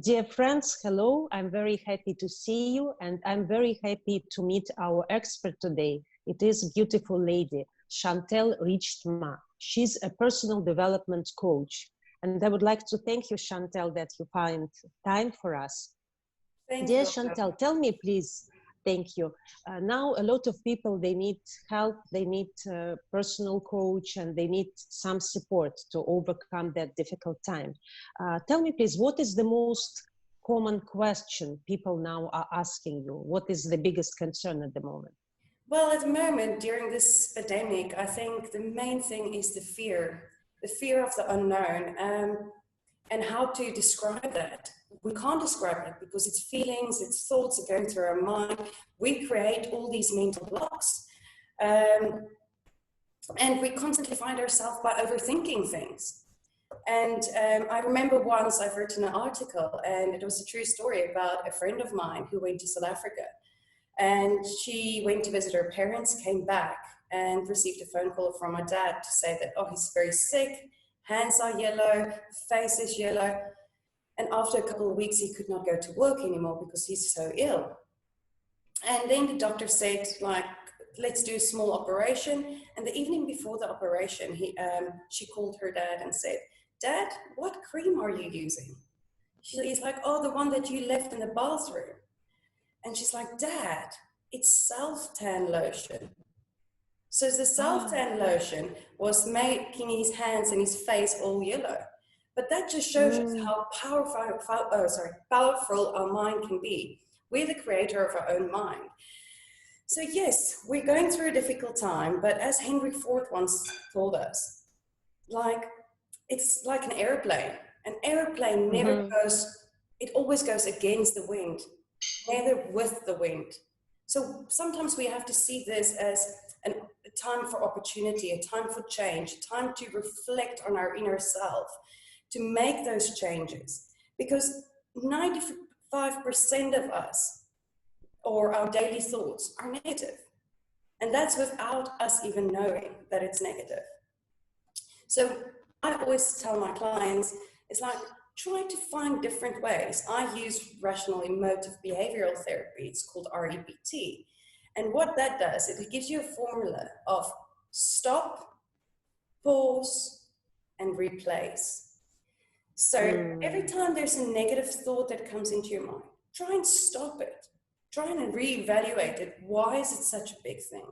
Dear friends, hello. I'm very happy to see you, and I'm very happy to meet our expert today. It is a beautiful lady, Chantel Rijtma. She's a personal development coach. And I would like to thank you, Chantel, that you find time for us. Thank Dear you. Chantel, tell me, please. Thank you. Now, a lot of people, they need help, they need a personal coach, and they need some support to overcome that difficult time. Tell me, please, what is the most common question people now are asking you? What is the biggest concern at the moment? Well, at the moment, during this pandemic, I think the main thing is the fear of the unknown, and how to describe that. We can't describe it because it's feelings, it's thoughts that go through our mind. We create all these mental blocks. And we constantly find ourselves by overthinking things. And I remember once I've written an article, and it was a true story about a friend of mine who went to South Africa. And she went to visit her parents, came back, and received a phone call from my dad to say that, oh, he's very sick, hands are yellow, face is yellow. And after a couple of weeks, he could not go to work anymore because he's so ill. And then the doctor said, like, let's do a small operation. And the evening before the operation, she called her dad and said, Dad, what cream are you using? He's like, oh, the one that you left in the bathroom. And she's like, Dad, it's self-tan lotion. So the self-tan lotion was making his hands and his face all yellow. But that just shows us how powerful our mind can be. We're the creator of our own mind. So yes, we're going through a difficult time, but as Henry Ford once told us, like, it's like an airplane. An airplane never goes, it always goes against the wind, neither with the wind. So sometimes we have to see this as a time for opportunity, a time for change, a time to reflect on our inner self, to make those changes. Because 95% of us, or our daily thoughts, are negative. And that's without us even knowing that it's negative. So I always tell my clients, it's like, try to find different ways. I use rational emotive behavioral therapy. It's called REBT. And what that does, it gives you a formula of stop, pause, and replace. So every time there's a negative thought that comes into your mind, try and stop it. Try and reevaluate it. Why is it such a big thing?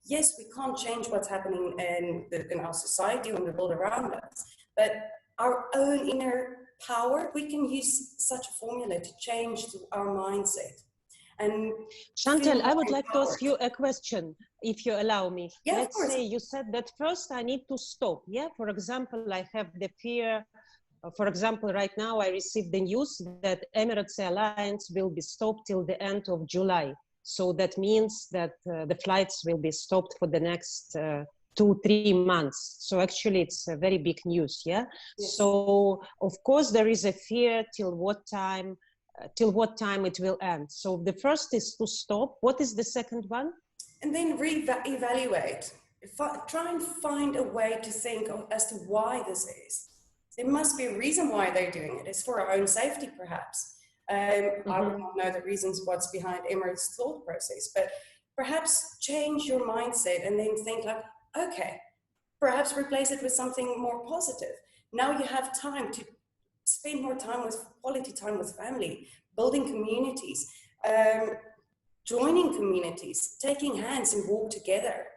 Yes, we can't change what's happening in our society or in the world around us, but our own inner power, we can use such a formula to change our mindset. And Chantel, I would like to ask you a question, if you allow me. Yeah, let's say you said that first I need to stop. Yeah, for example, I have the fear. For example, right now I received the news that Emirates Airlines will be stopped till the end of July. So that means that the flights will be stopped for the next 2-3 months. So actually it's a very big news, yeah? Yes. So of course there is a fear till what time it will end. So the first is to stop. What is the second one? And then reevaluate. Try and find a way to think as to why this is. There must be a reason why they're doing it. It's for our own safety, perhaps. I would not know the reasons what's behind Emirates' thought process, but perhaps change your mindset and then think like, okay, perhaps replace it with something more positive. Now you have time to spend more time with quality time with family, building communities, joining communities, taking hands and walk together.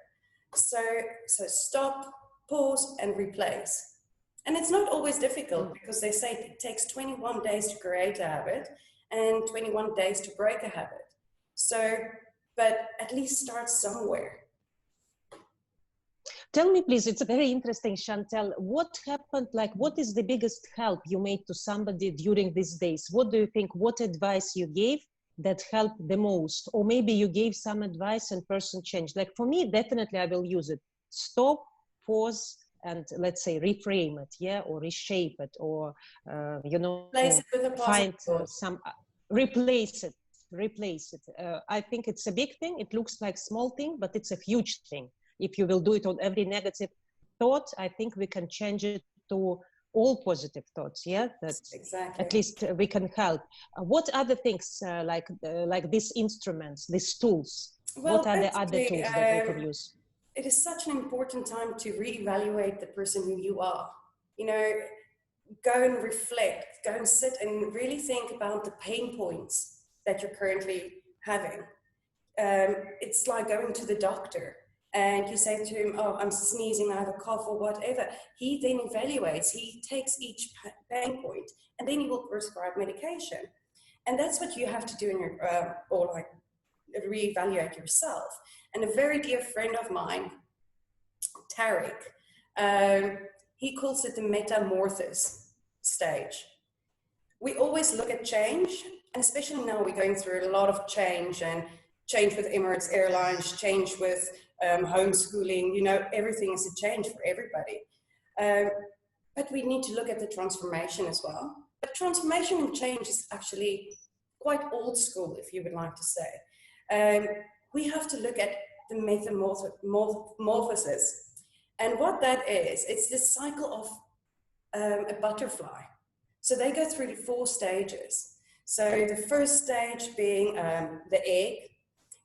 So stop, pause, and replace. And it's not always difficult because they say it takes 21 days to create a habit and 21 days to break a habit. So, but at least start somewhere. Tell me, please, it's very interesting, Chantel. What happened, like, what is the biggest help you made to somebody during these days? What do you think, what advice you gave that helped the most? Or maybe you gave some advice and person changed. Like for me, definitely I will use it. Stop, pause, and let's say reframe it, yeah, or reshape it, or find some, replace it. I think it's a big thing. It looks like small thing, but it's a huge thing. If you will do it on every negative thought, I think we can change it to all positive thoughts, yeah, that Exactly. at least we can help. What other things like these instruments, these tools? Well, What are the other basically, tools that we can use? it is such an important time to reevaluate the person who you are. You know, go and reflect, go and sit and really think about the pain points that you're currently having. It's like going to the doctor and you say to him, oh, I'm sneezing, I have a cough or whatever. He then evaluates, he takes each pain point and then he will prescribe medication. And that's what you have to do in your, or like reevaluate yourself. And a very dear friend of mine, Tarek, he calls it the metamorphosis stage. We always look at change, and especially now we're going through a lot of change, and change with Emirates Airlines, change with homeschooling, you know, everything is a change for everybody. But we need to look at the transformation as well. But transformation and change is actually quite old school, if you would like to say. We have to look at the metamorphosis. And what that is, it's this cycle of a butterfly. So they go through the 4 stages. So the first stage being the egg,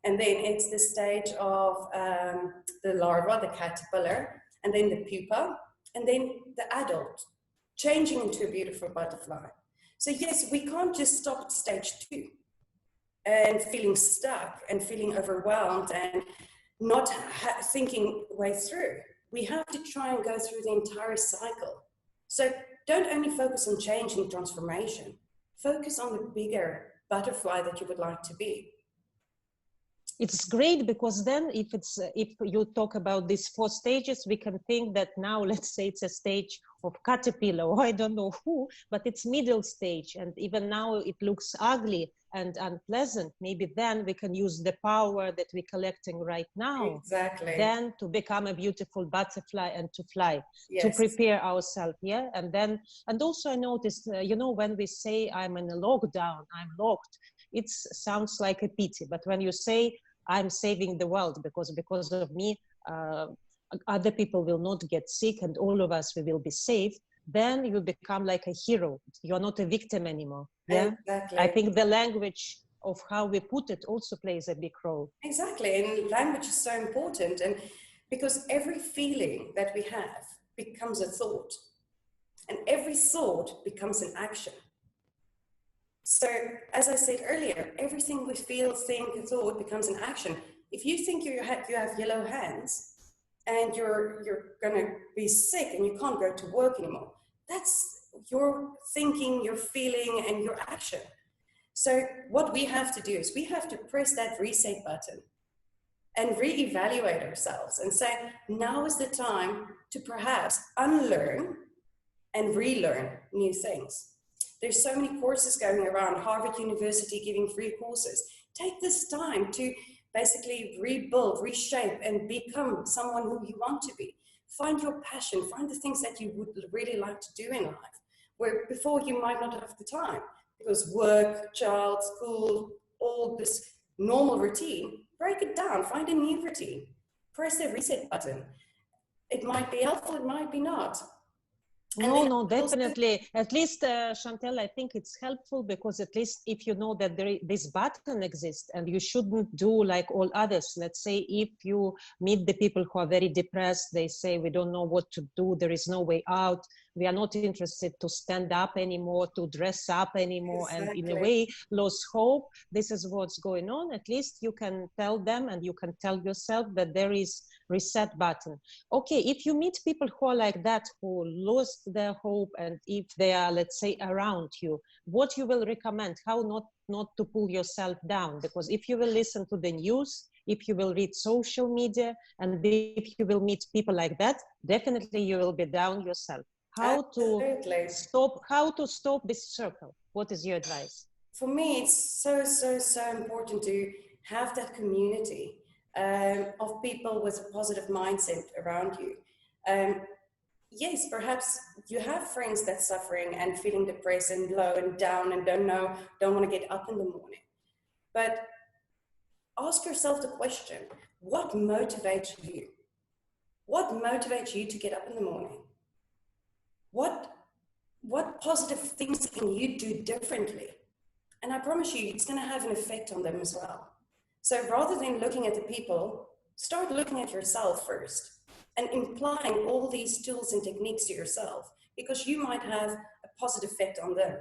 and then it's the stage of the larva, the caterpillar, and then the pupa, and then the adult, changing into a beautiful butterfly. So yes, we can't just stop at stage 2 and feeling stuck and feeling overwhelmed and not thinking way through. We have to try and go through the entire cycle. So don't only focus on change and transformation, focus on the bigger butterfly that you would like to be. It's great because then if you talk about these 4 stages, we can think that now, let's say it's a stage of caterpillar, or I don't know who, but it's middle stage. And even now it looks ugly and unpleasant. Maybe then we can use the power that we're collecting right now. Exactly. Then to become a beautiful butterfly and to fly, yes. To prepare ourselves, yeah? And then, and also I noticed, you know, when we say I'm in a lockdown, I'm locked, it sounds like a pity. But when you say I'm saving the world because of me, other people will not get sick and all of us, we will be safe, then you become like a hero. You're not a victim anymore. Yeah, exactly. I think the language of how we put it also plays a big role. Exactly, and language is so important, and because every feeling that we have becomes a thought, and every thought becomes an action. So, as I said earlier, everything we feel, think, thought becomes an action. If you think you have yellow hands and you're going to be sick and you can't go to work anymore, that's your thinking, your feeling, and your action. So what we have to do is we have to press that reset button and reevaluate ourselves and say, now is the time to perhaps unlearn and relearn new things. There's so many courses going around, Harvard University giving free courses. Take this time to basically rebuild, reshape, and become someone who you want to be. Find your passion, find the things that you would really like to do in life, where before you might not have the time, because work, child, school, all this normal routine, break it down, find a new routine, press the reset button. It might be helpful, it might be not. No, definitely. At least, Chantel, I think it's helpful because at least if you know that this button exists and you shouldn't do like all others. Let's say if you meet the people who are very depressed, they say, we don't know what to do, there is no way out. We are not interested to stand up anymore, to dress up anymore, exactly. And in a way, lose hope. This is what's going on. At least you can tell them and you can tell yourself that there is reset button. Okay, if you meet people who are like that, who lost their hope, and if they are, let's say, around you, what you will recommend, how not to pull yourself down? Because if you will listen to the news, if you will read social media, and if you will meet people like that, definitely you will be down yourself. How to stop this circle? What is your advice? For me, it's so important to have that community of people with a positive mindset around you. Yes, perhaps you have friends that's suffering and feeling depressed and low and down and don't want to get up in the morning. But ask yourself the question, what motivates you? What motivates you to get up in the morning? What positive things can you do differently? And I promise you, it's going to have an effect on them as well. So rather than looking at the people, start looking at yourself first and implying all these tools and techniques to yourself, because you might have a positive effect on them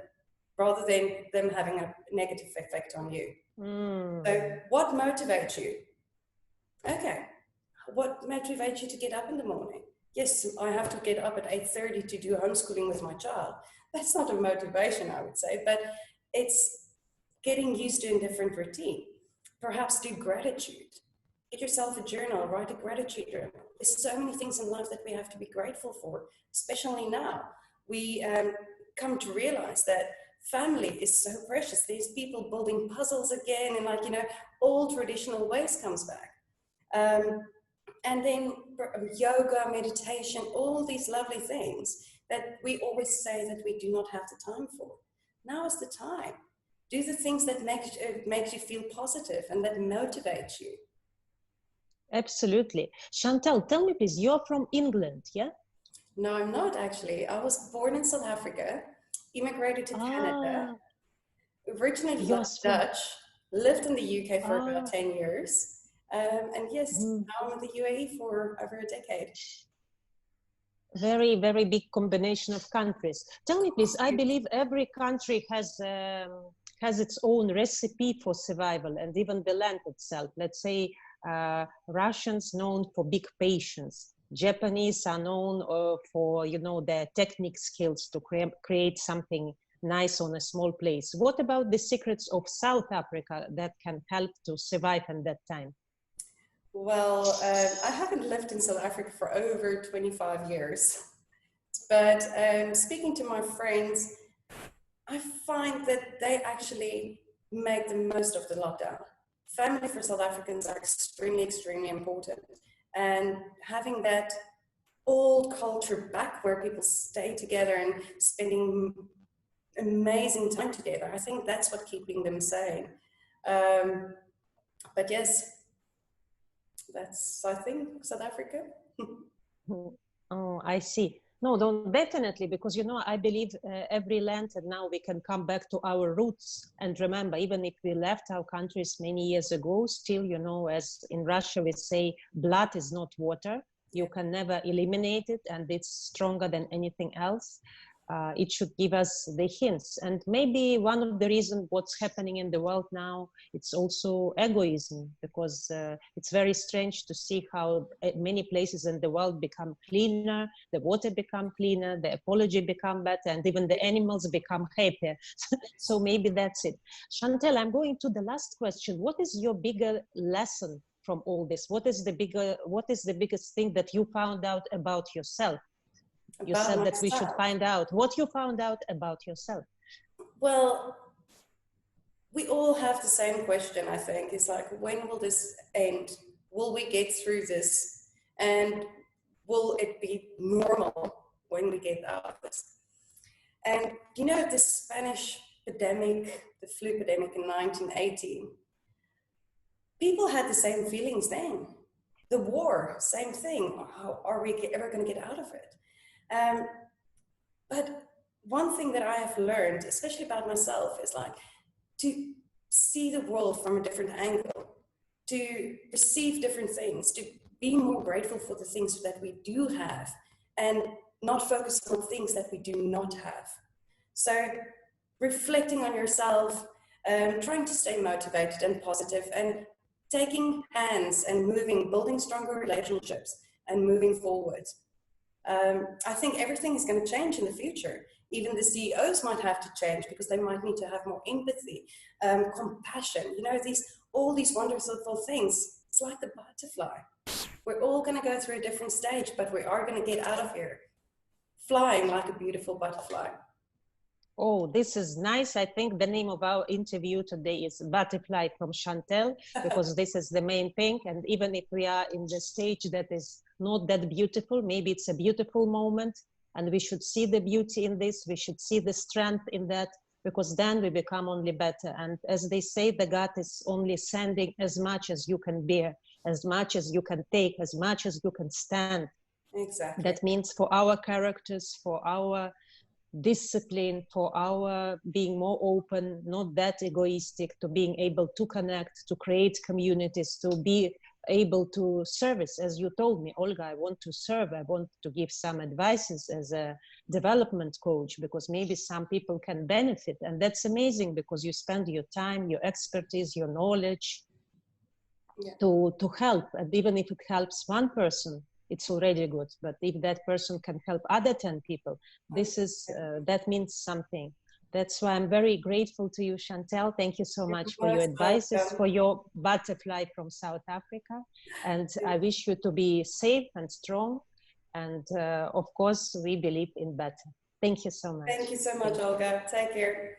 rather than them having a negative effect on you. So what motivates you? Okay, what motivates you to get up in the morning? Yes, I have to get up at 8:30 to do homeschooling with my child. That's not a motivation, I would say, but it's getting used to a different routine. Perhaps do gratitude. Get yourself a journal, write a gratitude journal. There's so many things in life that we have to be grateful for, especially now. We come to realize that family is so precious. There's people building puzzles again, and all traditional ways comes back. And then yoga, meditation, all these lovely things that we always say that we do not have the time for. Now is the time. Do the things that makes you feel positive and that motivates you. Absolutely. Chantel, tell me please, you're from England, yeah? No, I'm not actually. I was born in South Africa, immigrated to Canada, originally Dutch, lived in the UK for about 10 years. And yes, now I'm in the UAE for over a decade. Very, very big combination of countries. Tell me please, I believe every country has its own recipe for survival, and even the land itself. Let's say Russians known for big patience. Japanese are known for, their technique skills to create something nice on a small place. What about the secrets of South Africa that can help to survive in that time? Well, I haven't lived in South Africa for over 25 years, but speaking to my friends, I find that they actually make the most of the lockdown. Family for South Africans are extremely, extremely important. And having that old culture back where people stay together and spending amazing time together, I think that's what keeping them sane. But yes, that's, I think, South Africa. Oh, I see. No, definitely, because, I believe every land, and now we can come back to our roots and remember, even if we left our countries many years ago, still, as in Russia, we say, blood is not water. You can never eliminate it, and it's stronger than anything else. It should give us the hints. And maybe one of the reasons what's happening in the world now, it's also egoism, because it's very strange to see how many places in the world become cleaner, the water become cleaner, the ecology become better, and even the animals become happier. So maybe that's it. Chantel, I'm going to the last question. What is your bigger lesson from all this? What is the biggest thing that you found out about yourself? You said that we should find out what you found out about yourself. Well, we all have the same question, I think. It's like, when will this end? Will we get through this? And will it be normal when we get out of this? And the Spanish epidemic, the flu epidemic in 1918, people had the same feelings then. The war, same thing. How are we ever going to get out of it? But one thing that I have learned, especially about myself, is like to see the world from a different angle, to perceive different things, to be more grateful for the things that we do have and not focus on things that we do not have. So reflecting on yourself, trying to stay motivated and positive, and taking hands and moving, building stronger relationships and moving forward. I think everything is going to change in the future. Even the CEOs might have to change because they might need to have more empathy, compassion, all these wonderful things. It's like the butterfly. We're all going to go through a different stage, but we are going to get out of here flying like a beautiful butterfly. Oh, this is nice. I think the name of our interview today is Butterfly from Chantel, because this is the main thing. And even if we are in the stage that is not that beautiful, maybe it's a beautiful moment, and we should see the beauty in this. We should see the strength in that, because then we become only better. And as they say, the God is only sending as much as you can bear, as much as you can take, as much as you can stand. Exactly. That means for our characters, for our discipline, for our being more open, not that egoistic, to being able to connect, to create communities, to be able to service. As you told me, Olga, I want to serve, I want to give some advices as a development coach, because maybe some people can benefit. And that's amazing, because you spend your time, your expertise, your knowledge to help. And even if it helps one person, it's already good. But if that person can help other 10 people, this is that means something. That's why I'm very grateful to you, Chantel. Thank you so much for your advices, for your butterfly from South Africa. And I wish you to be safe and strong. And of course, we believe in better. Thank you so much. Thank you so much, Olga. Take care.